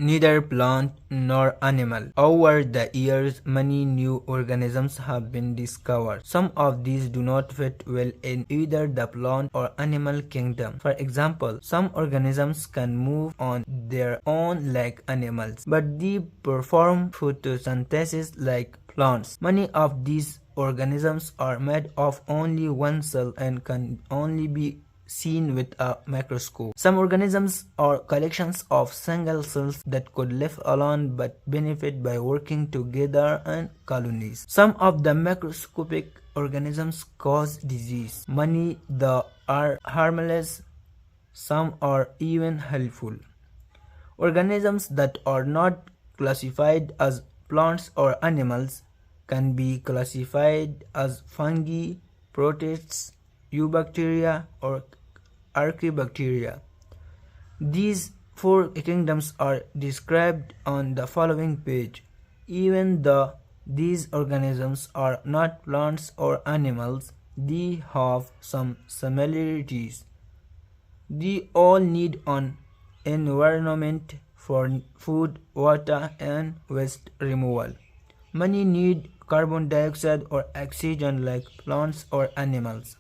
neither plant nor animal. Over the years, many new organisms have been discovered. Some of these do not fit well in either the plant or animal kingdom. For example, some organisms can move on their own like animals, but they perform photosynthesis like plants. Many of these organisms are made of only one cell and can only be seen with a microscope. Some organisms are collections of single cells that could live alone but benefit by working together in colonies. Some of the microscopic organisms cause disease. Many are harmless, some are even helpful. Organisms that are not classified as plants or animals can be classified as fungi, protists, eubacteria, or archaebacteria. These four kingdoms are described on the following page. Even though these organisms are not plants or animals, they have some similarities. They all need an environment for food, water, and waste removal. Many need carbon dioxide or oxygen like plants or animals.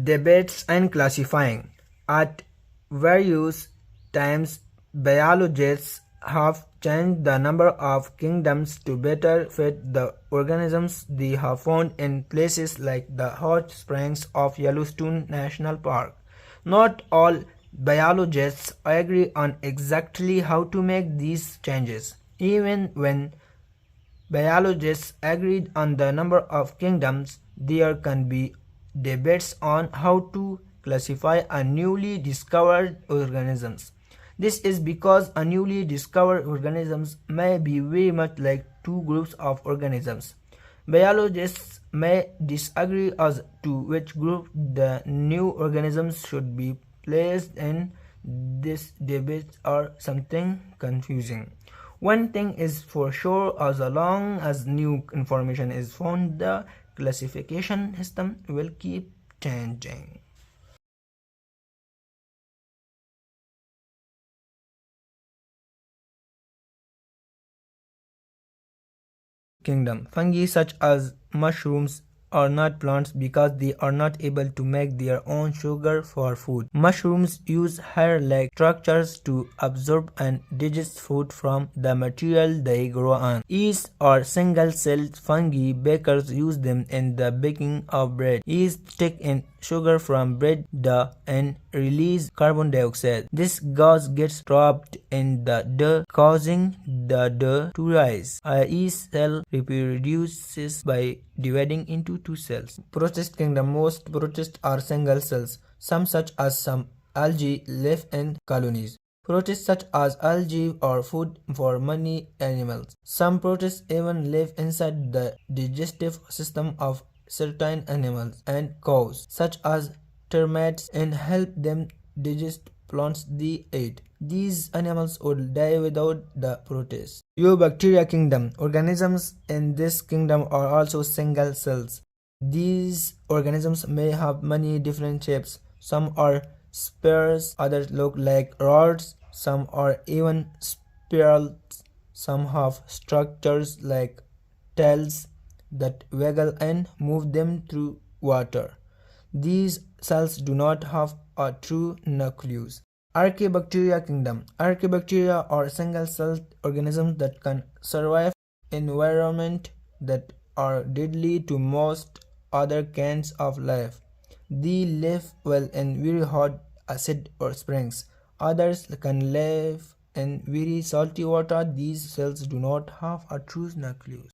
Debates and classifying. At various times, biologists have changed the number of kingdoms to better fit the organisms they have found in places like the hot springs of Yellowstone National Park. Not all biologists agree on exactly how to make these changes. Even when biologists agreed on the number of kingdoms, there can be debates on how to classify a newly discovered organisms. This is because a newly discovered organisms may be very much like two groups of organisms. Biologists may disagree as to which group the new organisms should be placed in. These debates are something confusing. One thing is for sure, as long as new information is found, the classification system will keep changing. Kingdom. Fungi such as mushrooms are not plants because they are not able to make their own sugar for food. Mushrooms use hair-like structures to absorb and digest food from the material they grow on. Yeast are single-celled fungi. Bakers use them in the baking of bread. Yeast take in sugar from bread dough and release carbon dioxide. This gas gets trapped in the dough, causing the dough to rise. A yeast cell reproduces by dividing into two cells. Protist kingdom. Most protists are single cells. Some such as some algae live in colonies. Protists such as algae are food for many animals. Some protists even live inside the digestive system of certain animals and cows, such as termites, and help them digest plants they eat. These animals would die without the protists. Eubacteria kingdom. Organisms in this kingdom are also single cells. These organisms may have many different shapes. Some are spheres, others look like rods, some are even spirals, some have structures like tails that wiggle and move them through water. These cells do not have a true nucleus. Archaebacteria kingdom. Archaebacteria are single-celled organisms that can survive environments that are deadly to most other kinds of life. They live well in very hot acid or springs. Others can live in very salty water. These cells do not have a true nucleus.